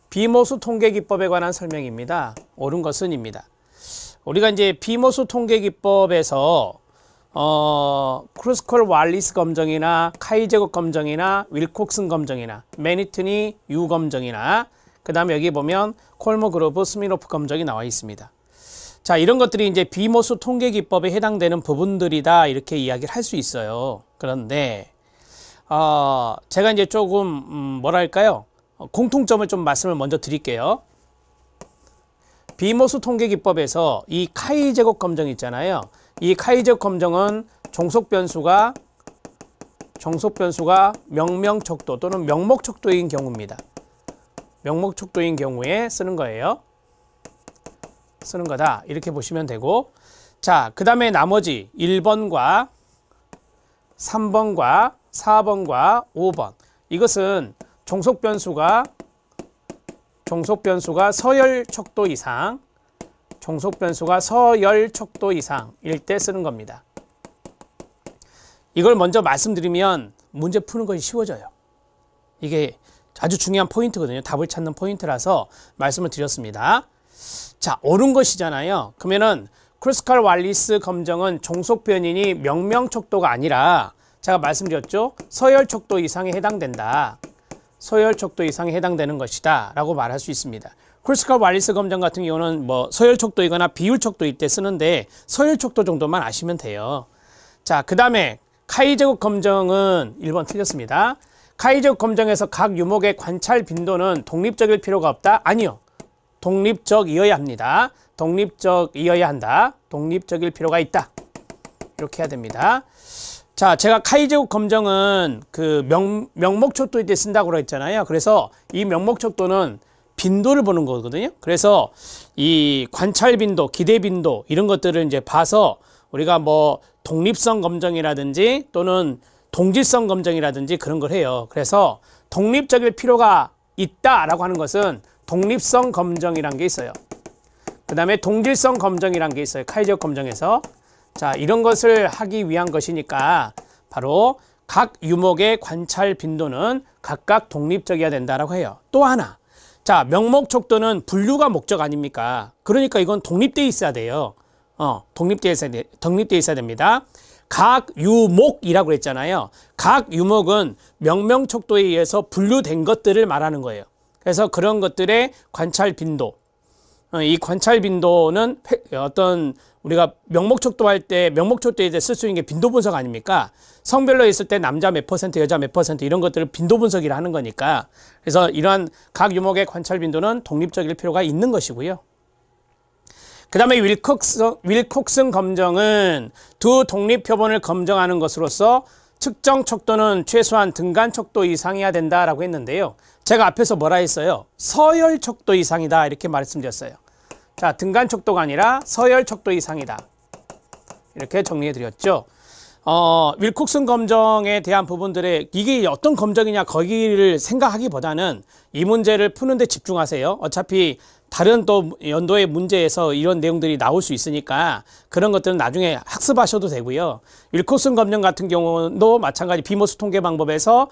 비모수 통계기법에 관한 설명입니다. 옳은 것은입니다. 우리가 이제 비모수 통계기법에서 크루스콜 왈리스 검정이나 카이 제곱 검정이나 윌콕슨 검정이나 매니트니 유 검정이나 그 다음에 여기 보면 콜모그로브 스미노프 검정이 나와 있습니다. 자, 이런 것들이 이제 비모수 통계기법에 해당되는 부분들이다 이렇게 이야기를 할 수 있어요. 그런데 제가 이제 조금 뭐랄까요, 공통점을 좀 말씀을 먼저 드릴게요. 비모수 통계기법에서 이 카이 제곱 검정 있잖아요. 이 카이 제곱 검정은 종속 변수가 명명척도 또는 명목척도인 경우입니다. 명목척도인 경우에 쓰는 거예요. 쓰는 거다 이렇게 보시면 되고, 자, 그 다음에 나머지 1번과 3번과 4번과 5번, 이것은 종속 변수가 서열척도 이상, 이상일 때 쓰는 겁니다. 이걸 먼저 말씀드리면 문제 푸는 것이 쉬워져요. 이게 아주 중요한 포인트거든요. 답을 찾는 포인트라서 말씀을 드렸습니다. 자, 옳은 것이잖아요. 그러면은 크루스콜 왈리스 검정은 종속 변인이 명명척도가 아니라 제가 말씀드렸죠. 서열척도 이상에 해당된다. 서열척도 이상에 해당되는 것이다 라고 말할 수 있습니다. 크루스콜 왈리스 검정 같은 경우는 뭐 서열척도이거나 비율척도일 때 쓰는데 서열척도 정도만 아시면 돼요. 자, 그 다음에 카이 제곱 검정은 1번 틀렸습니다. 카이 제곱 검정에서 각 유목의 관찰 빈도는 독립적일 필요가 없다? 아니요. 독립적이어야 합니다. 독립적이어야 한다. 독립적일 필요가 있다. 이렇게 해야 됩니다. 자, 제가 카이 제곱 검정은 그 명목척도일 때 쓴다고 그랬잖아요. 그래서 이 명목척도는 빈도를 보는 거거든요. 그래서 이 관찰 빈도, 기대 빈도 이런 것들을 이제 봐서 우리가 뭐 독립성 검정이라든지 또는 동질성 검정이라든지 그런 걸 해요. 그래서 독립적일 필요가 있다라고 하는 것은 독립성 검정이란 게 있어요. 그 다음에 동질성 검정이란 게 있어요. 카이 제곱 검정에서. 자, 이런 것을 하기 위한 것이니까 바로 각 유목의 관찰 빈도는 각각 독립적이어야 된다라고 해요. 또 하나, 자, 명목척도는 분류가 목적 아닙니까? 그러니까 이건 독립되어 있어야 돼요. 독립되어 있어야 됩니다. 각 유목이라고 했잖아요. 각 유목은 명명척도에 의해서 분류된 것들을 말하는 거예요. 그래서 그런 것들의 관찰 빈도, 이 관찰 빈도는 어떤 우리가 명목척도 할 때 명목척도에 쓸 수 있는 게 빈도 분석 아닙니까? 성별로 있을 때 남자 몇 %, 여자 몇 % 이런 것들을 빈도 분석이라 하는 거니까, 그래서 이러한 각 유목의 관찰 빈도는 독립적일 필요가 있는 것이고요. 그 다음에 윌콕슨 검정은 두 독립 표본을 검정하는 것으로서 측정 척도는 최소한 등간 척도 이상이어야 된다라고 했는데요. 제가 앞에서 뭐라 했어요? 서열 척도 이상이다 이렇게 말씀드렸어요. 자, 등간 척도가 아니라 서열 척도 이상이다 이렇게 정리해 드렸죠. 윌콕슨 검정에 대한 부분들에 이게 어떤 검정이냐 거기를 생각하기보다는 이 문제를 푸는 데 집중하세요. 어차피 다른 또 연도의 문제에서 이런 내용들이 나올 수 있으니까 그런 것들은 나중에 학습하셔도 되고요. 윌콕슨 검정 같은 경우도 마찬가지 비모수 통계 방법에서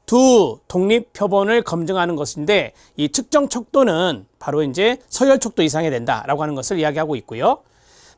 두 독립 표본을 검증하는 것인데, 이 측정 척도는 바로 이제 서열 척도 이상이 된다라고 하는 것을 이야기하고 있고요.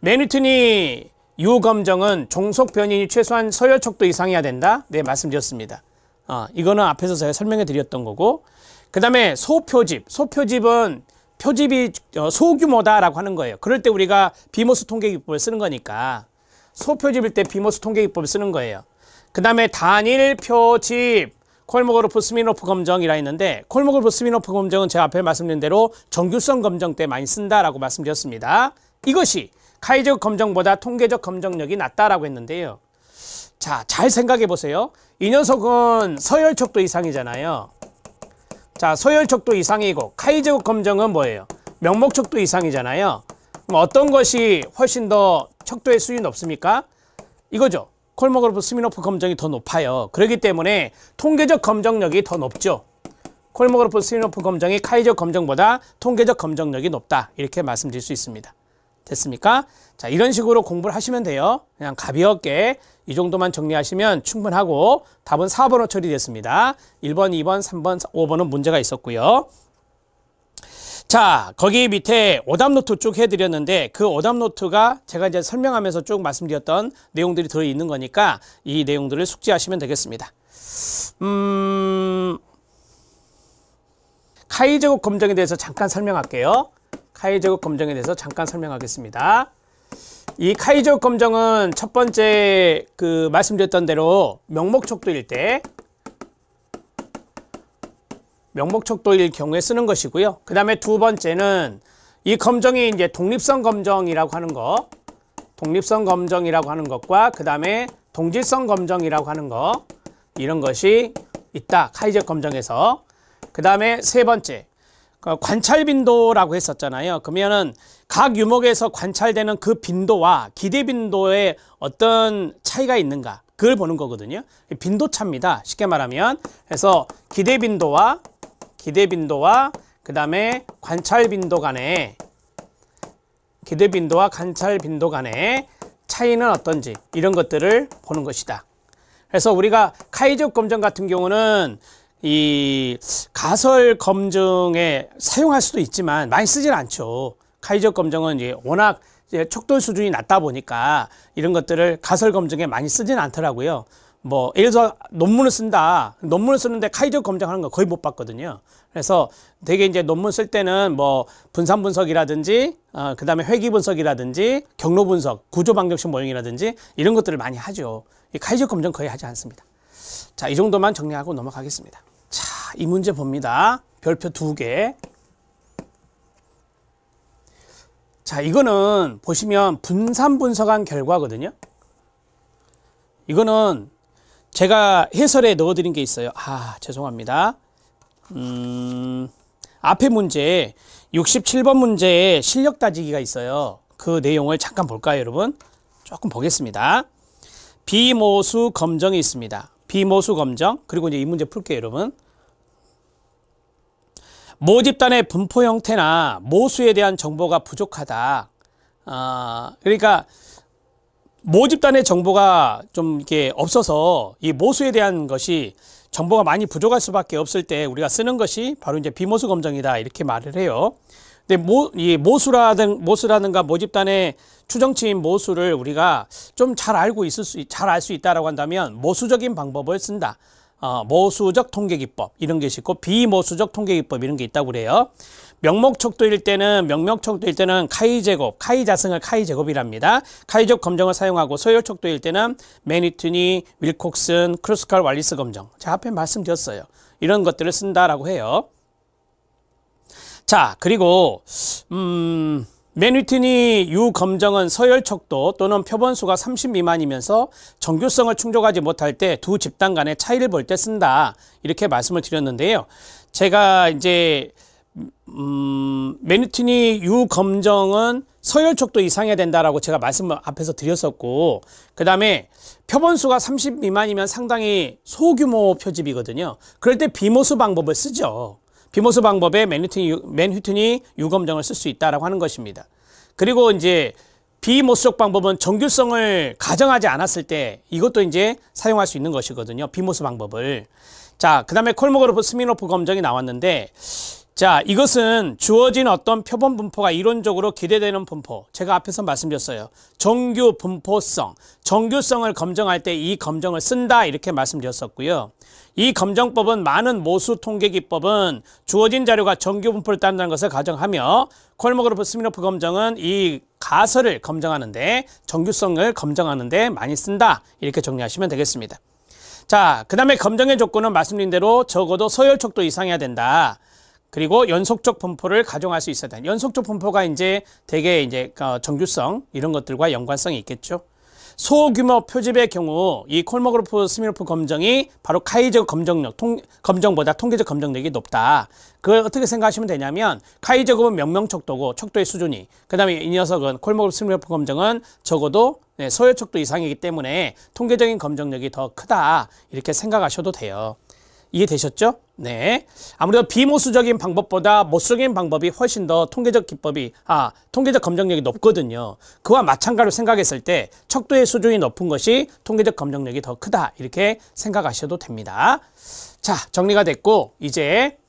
매니트니 유 검정은 종속 변인이 최소한 서열 척도 이상이어야 된다. 네, 말씀드렸습니다. 이거는 앞에서 제가 설명해 드렸던 거고, 그 다음에 소표집은 표집이 소규모다라고 하는 거예요. 그럴 때 우리가 비모수 통계기법을 쓰는 거니까 소표집일 때 비모수 통계기법을 쓰는 거예요. 그 다음에 단일 표집, 콜모그로프 스미노프 검정이라 했는데, 콜모그로프 스미노프 검정은 제가 앞에 말씀드린 대로 정규성 검정 때 많이 쓴다라고 말씀드렸습니다. 이것이 카이 제곱 검정보다 통계적 검정력이 낮다라고 했는데요. 자, 잘 생각해 보세요. 이 녀석은 서열척도 이상이잖아요. 자, 서열척도 이상이고 카이 제곱 검정은 뭐예요? 명목척도 이상이잖아요. 그럼 어떤 것이 훨씬 더 척도의 수준이 높습니까? 이거죠. 콜모그로프 스미노프 검정이 더 높아요. 그렇기 때문에 통계적 검정력이 더 높죠. 콜모그로프 스미노프 검정이 카이 제곱 검정보다 통계적 검정력이 높다 이렇게 말씀드릴 수 있습니다. 됐습니까? 자, 이런 식으로 공부를 하시면 돼요. 그냥 가볍게 이 정도만 정리하시면 충분하고, 답은 4번으로 처리됐습니다. 1번, 2번, 3번, 5번은 문제가 있었고요. 자, 거기 밑에 오답 노트 쭉 해드렸는데 그 오답 노트가 제가 이제 설명하면서 쭉 말씀드렸던 내용들이 들어있는 거니까 이 내용들을 숙지하시면 되겠습니다. 카이-제곱 검정에 대해서 잠깐 설명할게요. 카이-제곱 검정에 대해서 잠깐 설명하겠습니다. 이 카이-제곱 검정은 첫 번째 말씀드렸던 대로 명목척도일 때 명목척도일 경우에 쓰는 것이고요. 그 다음에 두 번째는 이 검정이 이제 독립성 검정이라고 하는 거, 독립성 검정이라고 하는 것과 그 다음에 동질성 검정이라고 하는 거, 이런 것이 있다. 카이-제곱 검정에서. 그 다음에 세 번째, 관찰 빈도라고 했었잖아요. 그러면은 각 유목에서 관찰되는 그 빈도와 기대 빈도에 어떤 차이가 있는가, 그걸 보는 거거든요. 빈도차입니다. 쉽게 말하면. 그래서 기대 빈도와 그 다음에 관찰 빈도 간의 기대 빈도와 관찰 빈도 간의 차이는 어떤지, 이런 것들을 보는 것이다. 그래서 우리가 카이-제곱 검정 같은 경우는 이 가설 검증에 사용할 수도 있지만 많이 쓰진 않죠. 카이-제곱 검정은 이제 워낙 이제 척도 수준이 낮다 보니까 이런 것들을 가설 검증에 많이 쓰진 않더라고요. 뭐 예를 들어서 논문을 쓴다. 논문을 쓰는데 카이-제곱 검증하는 거 거의 못 봤거든요. 그래서 되게 이제 논문 쓸 때는 뭐 분산 분석이라든지 그 다음에 회귀 분석이라든지 경로 분석, 구조 방정식 모형이라든지 이런 것들을 많이 하죠. 이 카이-제곱 검증 거의 하지 않습니다. 자, 이 정도만 정리하고 넘어가겠습니다. 자, 이 문제 봅니다. 별표 2개. 자, 이거는 보시면 분산 분석한 결과거든요. 이거는 제가 해설에 넣어드린 게 있어요. 죄송합니다. 앞에 문제 67번 문제에 실력 따지기가 있어요. 그 내용을 잠깐 볼까요, 여러분? 조금 보겠습니다. 비모수 검정이 있습니다. 비모수 검정. 그리고 이제 이 문제 풀게요, 여러분. 모집단의 분포 형태나 모수에 대한 정보가 부족하다. 그러니까 모집단의 정보가 좀 이렇게 없어서 이 모수에 대한 것이 정보가 많이 부족할 수밖에 없을 때 우리가 쓰는 것이 바로 이제 비모수 검정이다, 이렇게 말을 해요. 근데 이 모수라든가 모집단의 추정치인 모수를 우리가 좀 잘 알 수 있다라고 한다면 모수적인 방법을 쓴다. 모수적 통계기법, 이런 것이 있고 비모수적 통계기법, 이런 게 있다고 그래요. 명목척도일 때는 카이-제곱, 카이-자승을 카이-제곱이랍니다. 카이-제곱 검정을 사용하고 서열척도일 때는 맨휘튼이, 윌콕슨, 크루스칼, 왈리스 검정. 제가 앞에 말씀드렸어요. 이런 것들을 쓴다라고 해요. 자, 그리고 맨휘튼이 U 검정은 서열척도 또는 표본수가 30 미만이면서 정규성을 충족하지 못할 때 두 집단 간의 차이를 볼 때 쓴다, 이렇게 말씀을 드렸는데요. 제가 이제 맨휘튼이 U 검정은 서열척도 이상해야 된다라고 제가 말씀을 앞에서 드렸었고, 그 다음에 표본수가 30 미만이면 상당히 소규모 표집이거든요. 그럴 때 비모수 방법을 쓰죠. 비모수 방법에 맨휘튼이 U 검정을 쓸 수 있다라고 하는 것입니다. 그리고 이제 비모수적 방법은 정규성을 가정하지 않았을 때 이것도 이제 사용할 수 있는 것이거든요. 비모수 방법을. 자, 그 다음에 콜모그로프, 스미노프 검정이 나왔는데, 자, 이것은 주어진 어떤 표본 분포가 이론적으로 기대되는 분포, 제가 앞에서 말씀드렸어요. 정규 분포성, 정규성을 검정할 때 이 검정을 쓴다, 이렇게 말씀드렸었고요. 이 검정법은 많은 모수 통계기법은 주어진 자료가 정규 분포를 따른다는 것을 가정하며, 콜모그로프, 스미노프 검정은 이 가설을 검정하는데, 정규성을 검정하는데 많이 쓴다, 이렇게 정리하시면 되겠습니다. 자, 그 다음에 검정의 조건은 말씀드린 대로 적어도 서열척도 이상해야 된다. 그리고 연속적 분포를 가정할 수 있어야 된다. 연속적 분포가 이제 대개 이제 정규성, 이런 것들과 연관성이 있겠죠. 소규모 표집의 경우 이 콜모그로프, 스미노프 검정이 바로 카이-제곱 검정보다 통계적 검정력이 높다. 그걸 어떻게 생각하시면 되냐면, 카이-제곱은 명명척도고 척도의 수준이, 그 다음에 이 녀석은 콜모그로프, 스미노프 검정은 적어도 서열척도 이상이기 때문에 통계적인 검정력이 더 크다, 이렇게 생각하셔도 돼요. 이해되셨죠? 네. 아무래도 비모수적인 방법보다 모수적인 방법이 훨씬 더 통계적 검정력이 높거든요. 그와 마찬가지로 생각했을 때 척도의 수준이 높은 것이 통계적 검정력이 더 크다, 이렇게 생각하셔도 됩니다. 자, 정리가 됐고, 이제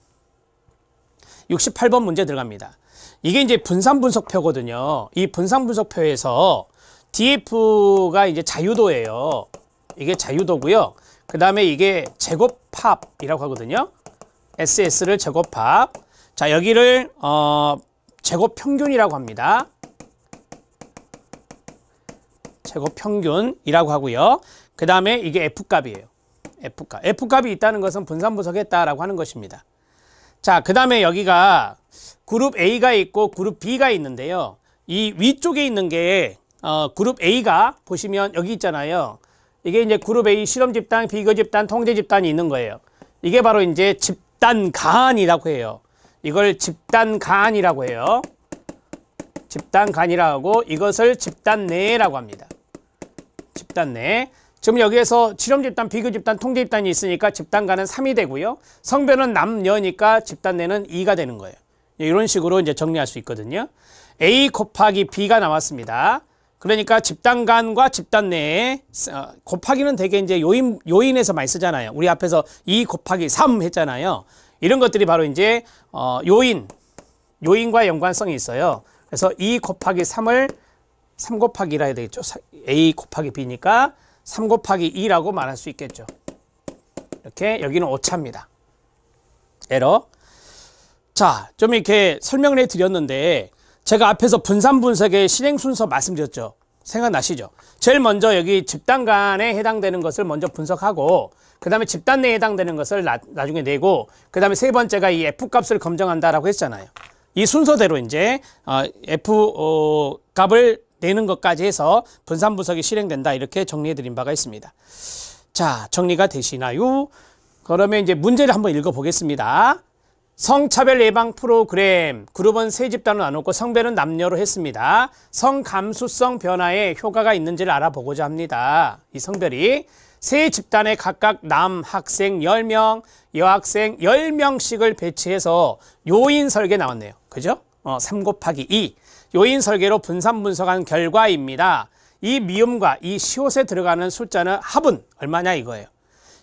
68번 문제 들어갑니다. 이게 이제 분산분석표거든요. 이 분산분석표에서 DF가 이제 자유도예요. 이게 자유도고요. 그 다음에 이게 제곱합이라고 하거든요. SS를 제곱합. 자, 여기를 제곱평균이라고 합니다. 제곱평균이라고 하고요. 그 다음에 이게 F값이에요. F값. F값이 있다는 것은 분산분석했다라고 하는 것입니다. 자, 그 다음에 여기가 그룹 A가 있고 그룹 B가 있는데요. 이 위쪽에 있는 게 그룹 A가 보시면 여기 있잖아요. 이게 이제 그룹 A 실험 집단, 비교 집단, 통제 집단이 있는 거예요. 이게 바로 이제 집단 간이라고 해요. 이걸 집단 간이라고 해요. 집단 간이라고 하고 이것을 집단 내라고 합니다. 집단 내. 지금 여기에서 실험 집단, 비교 집단, 통제 집단이 있으니까 집단 간은 3이 되고요. 성별은 남녀니까 집단 내는 2가 되는 거예요. 이런 식으로 이제 정리할 수 있거든요. A 곱하기 B가 나왔습니다. 그러니까 집단 간과 집단 내에 곱하기는 되게 이제 요인에서 많이 쓰잖아요. 우리 앞에서 2 곱하기 3 했잖아요. 이런 것들이 바로 이제 요인과 연관성이 있어요. 그래서 2 곱하기 3을 3 곱하기라 해야 되겠죠. A 곱하기 B니까 3 곱하기 2라고 말할 수 있겠죠. 이렇게 여기는 오차입니다. 에러. 자, 좀 이렇게 설명을 해드렸는데 제가 앞에서 분산분석의 실행 순서 말씀드렸죠. 생각나시죠? 제일 먼저 여기 집단 간에 해당되는 것을 먼저 분석하고 그 다음에 집단 내에 해당되는 것을 나중에 내고 그 다음에 세 번째가 이 F값을 검정한다라고 했잖아요. 이 순서대로 이제 F값을 내는 것까지 해서 분산분석이 실행된다 이렇게 정리해드린 바가 있습니다. 자, 정리가 되시나요? 그러면 이제 문제를 한번 읽어보겠습니다. 성차별 예방 프로그램 그룹은 세 집단으로 나눴고 성별은 남녀로 했습니다. 성감수성 변화에 효과가 있는지를 알아보고자 합니다. 이 성별이 세 집단에 각각 남학생 10명, 여학생 10명씩을 배치해서 요인 설계 나왔네요. 그죠? 3 곱하기 2 요인 설계로 분산 분석한 결과입니다. 이 미음과 이 시옷에 들어가는 숫자는 합은 얼마냐 이거예요.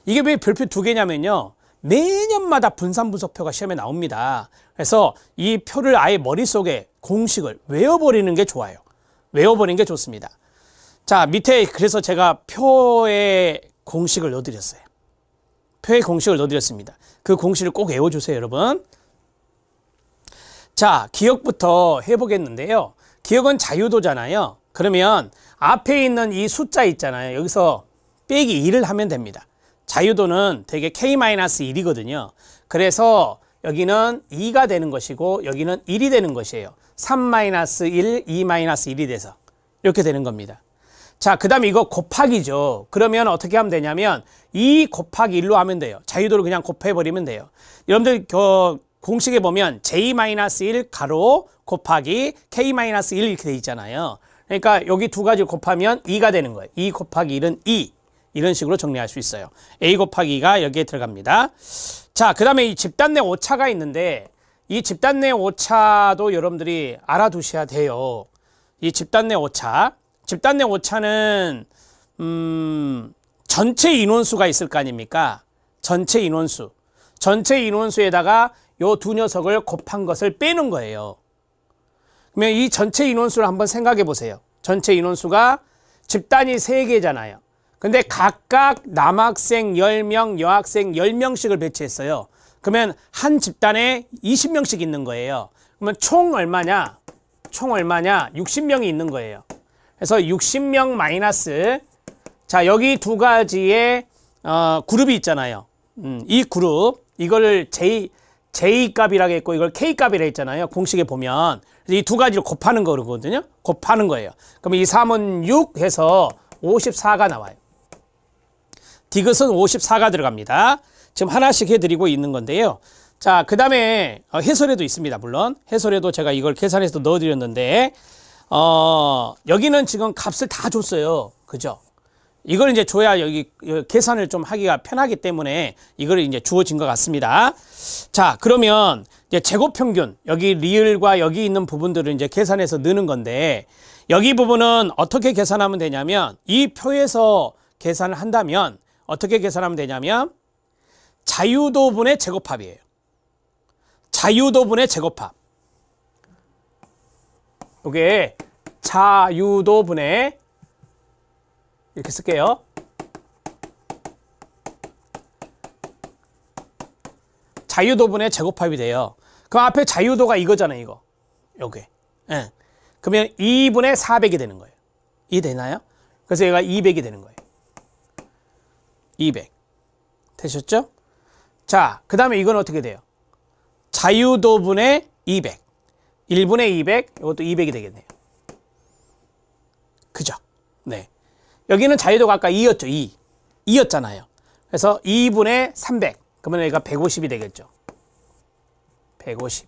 이게 왜 별표 2개냐면요. 매년마다 분산분석표가 시험에 나옵니다. 그래서 이 표를 아예 머릿속에 공식을 외워버리는 게 좋아요. 외워버리는 게 좋습니다. 자, 밑에 그래서 제가 표의 공식을 넣어드렸어요. 표의 공식을 넣어드렸습니다. 그 공식을 꼭 외워주세요, 여러분. 자, 기억부터 해보겠는데요. 기억은 자유도잖아요. 그러면 앞에 있는 이 숫자 있잖아요. 여기서 빼기 2를 하면 됩니다. 자유도는 되게 K-1이거든요. 그래서 여기는 2가 되는 것이고 여기는 1이 되는 것이에요. 3-1, 2-1이 돼서 이렇게 되는 겁니다. 자, 그 다음에 이거 곱하기죠. 그러면 어떻게 하면 되냐면 2 곱하기 1로 하면 돼요. 자유도를 그냥 곱해버리면 돼요. 여러분들 공식에 보면 J-1 가로 곱하기 K-1 이렇게 돼 있잖아요. 그러니까 여기 두 가지 곱하면 2가 되는 거예요. 2 곱하기 1은 2. 이런 식으로 정리할 수 있어요. A 곱하기 2가 여기에 들어갑니다. 자, 그 다음에 이 집단 내 오차가 있는데 이 집단 내 오차도 여러분들이 알아두셔야 돼요. 이 집단 내 오차. 집단 내 오차는 전체 인원수가 있을 거 아닙니까? 전체 인원수. 전체 인원수에다가 요 두 녀석을 곱한 것을 빼는 거예요. 그러면 이 전체 인원수를 한번 생각해 보세요. 전체 인원수가 집단이 3개잖아요. 근데 각각 남학생 10명, 여학생 10명씩을 배치했어요. 그러면 한 집단에 20명씩 있는 거예요. 그러면 총 얼마냐? 총 얼마냐? 60명이 있는 거예요. 그래서 60명 마이너스, 자, 여기 두 가지의 그룹이 있잖아요. 이 그룹, 이걸 J 값이라고 했고 이걸 K 값이라 했잖아요. 공식에 보면. 이 두 가지를 곱하는 거거든요. 곱하는 거예요. 그러면 이 3은 6 해서 54가 나와요. 디귿은 54가 들어갑니다. 지금 하나씩 해드리고 있는 건데요. 자, 그 다음에 해설에도 있습니다. 물론 해설에도 제가 이걸 계산해서 넣어드렸는데 여기는 지금 값을 다 줬어요. 그죠? 이걸 이제 줘야 여기 계산을 좀 하기가 편하기 때문에 이걸 이제 주어진 것 같습니다. 자, 그러면 이제 제곱평균, 여기 리을과 여기 있는 부분들을 이제 계산해서 넣는 건데 여기 부분은 어떻게 계산하면 되냐면 이 표에서 계산을 한다면 어떻게 계산하면 되냐면 자유도분의 제곱합이에요. 자유도분의 제곱합. 이게 자유도분의, 이렇게 쓸게요. 자유도분의 제곱합이 돼요. 그럼 앞에 자유도가 이거잖아요, 이거. 요게. 예. 그러면 2분의 400이 되는 거예요. 이해되나요? 그래서 얘가 200이 되는 거예요. 200. 되셨죠? 자, 그 다음에 이건 어떻게 돼요? 자유도분의 200. 1분의 200, 이것도 200이 되겠네요. 그죠? 네. 여기는 자유도가 아까 2였죠, 2. 2였잖아요. 그래서 2분의 300. 그러면 여기가 150이 되겠죠. 150.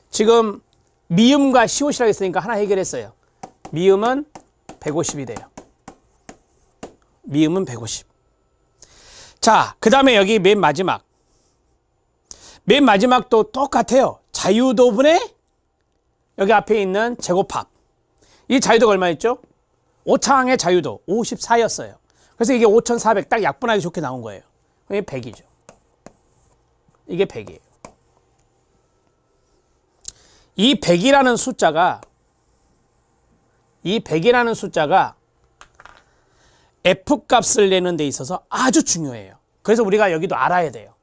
지금 미음과 시옷이라고 했으니까 하나 해결했어요. 미음은 150이 돼요. 미음은 150. 자, 그 다음에 여기 맨 마지막. 맨 마지막도 똑같아요. 자유도분의 여기 앞에 있는 제곱합. 이 자유도가 얼마였죠? 5차항의 자유도 54였어요. 그래서 이게 5400 딱 약분하기 좋게 나온 거예요. 이게 100이죠. 이게 100이에요. 이 100이라는 숫자가 F값을 내는 데 있어서 아주 중요해요. 그래서 우리가 여기도 알아야 돼요.